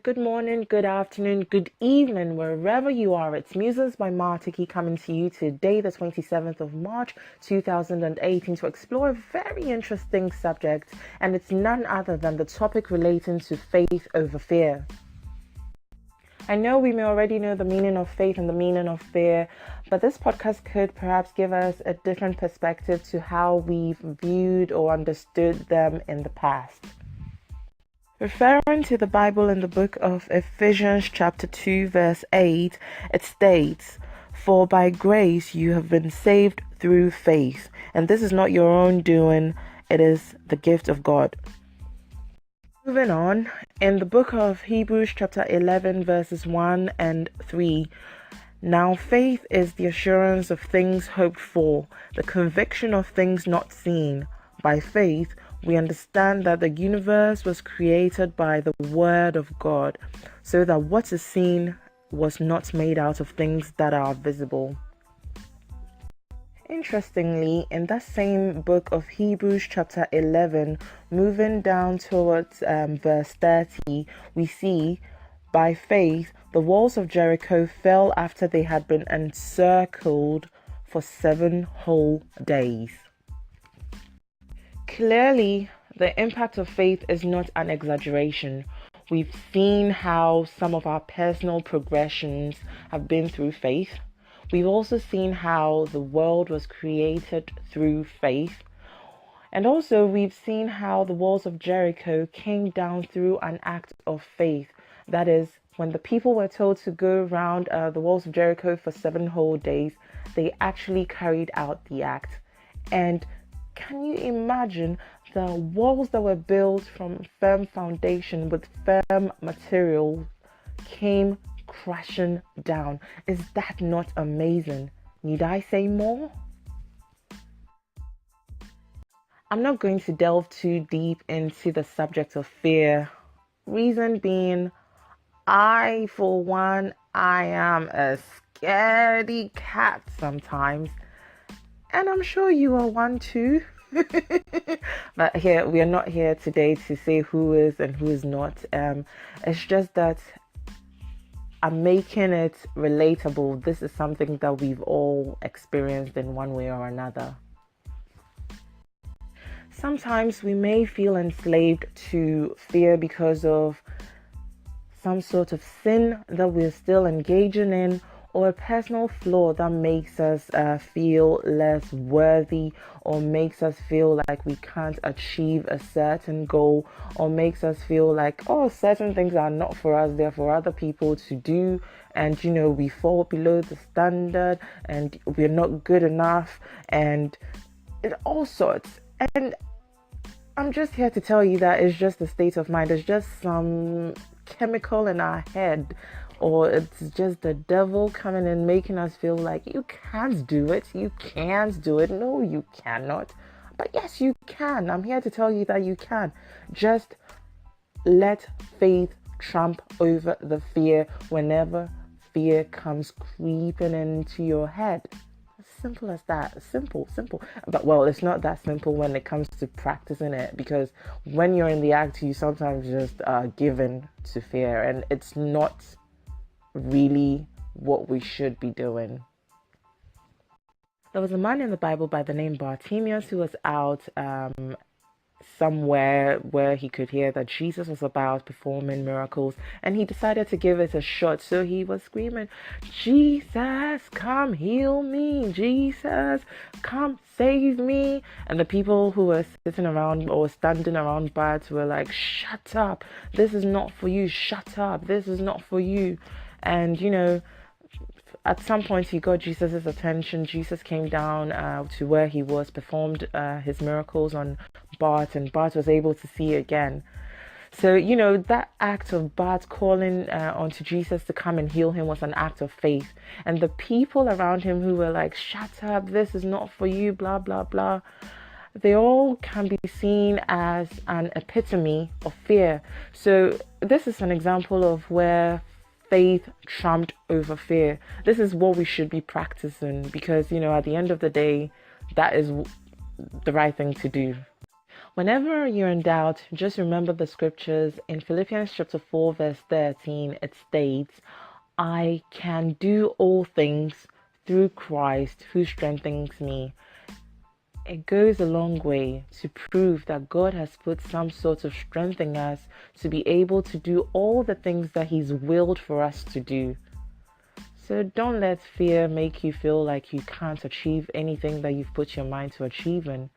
good morning, good afternoon, good evening, wherever you are. It's Muses by Martiki coming to you today, the 27th of March, 2018, to explore a very interesting subject, and it's none other than the topic relating to faith over fear. I know we may already know the meaning of faith and the meaning of fear, but this podcast could perhaps give us a different perspective to how we've viewed or understood them in the past. Referring to the Bible in the book of Ephesians chapter 2 verse 8, it states, "For by grace you have been saved through faith, and this is not your own doing, it is the gift of God." Moving on, in the book of Hebrews chapter 11 verses 1 and 3, "Now faith is the assurance of things hoped for, the conviction of things not seen. By faith, we understand that the universe was created by the word of God, so that what is seen was not made out of things that are visible." Interestingly, in that same book of Hebrews chapter 11, moving down towards verse 30, we see, "By faith, the walls of Jericho fell after they had been encircled for 7 whole days." Clearly, the impact of faith is not an exaggeration. We've seen how some of our personal progressions have been through faith. We've also seen how the world was created through faith. And also, we've seen how the walls of Jericho came down through an act of faith. That is, when the people were told to go around the walls of Jericho for 7 whole days, they actually carried out the act. And can you imagine the walls that were built from firm foundation with firm material came crashing down? Is that not amazing? Need I say more? I'm not going to delve too deep into the subject of fear. Reason being, for one, I am a scaredy cat sometimes. And I'm sure you are one too. But here, we are not here today to say who is and who is not. It's just that I'm making it relatable. This is something that we've all experienced in one way or another. Sometimes we may feel enslaved to fear because of some sort of sin that we're still engaging in, or a personal flaw that makes us feel less worthy, or makes us feel like we can't achieve a certain goal, or makes us feel like, certain things are not for us, they're for other people to do, and we fall below the standard, and we're not good enough, and all sorts. And I'm just here to tell you that it's just a state of mind. It's just some chemical in our head, or it's just the devil coming and making us feel like you can't do it. You can't do it. No, you cannot. But yes, you can. I'm here to tell you that you can. Just let faith trump over the fear whenever fear comes creeping into your head. Simple as that. Simple. But it's not that simple when it comes to practicing it, because when you're in the act, you sometimes just give in to fear, and it's not really what we should be doing. There was a man in the Bible by the name Bartimaeus who was out somewhere where he could hear that Jesus was about performing miracles, and he decided to give it a shot. So he was screaming, "Jesus, come heal me. Jesus, come save me." And the people who were sitting around or standing around Bart were like, "Shut up. This is not for you. Shut up. This is not for you." And at some point he got Jesus' attention. Jesus came down to where he was, performed his miracles on Bart, and Bart was able to see again. So, that act of Bart calling onto Jesus to come and heal him was an act of faith. And the people around him who were like, "Shut up, this is not for you, blah, blah, blah," they all can be seen as an epitome of fear. So this is an example of where faith trumped over fear. This is what we should be practicing, because at the end of the day, that is the right thing to do. Whenever you're in doubt, just remember the scriptures. In Philippians chapter 4, verse 13, it states, I can do all things through Christ who strengthens me. It goes a long way to prove that God has put some sort of strength in us to be able to do all the things that He's willed for us to do. So don't let fear make you feel like you can't achieve anything that you've put your mind to achieving.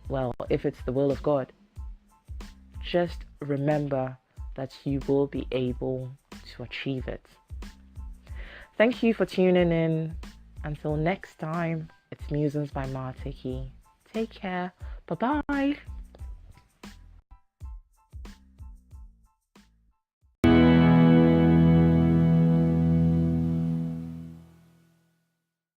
Well, if it's the will of God, just remember that you will be able to achieve it. Thank you for tuning in. Until next time, it's Musings by Martiki. Take care. Bye-bye.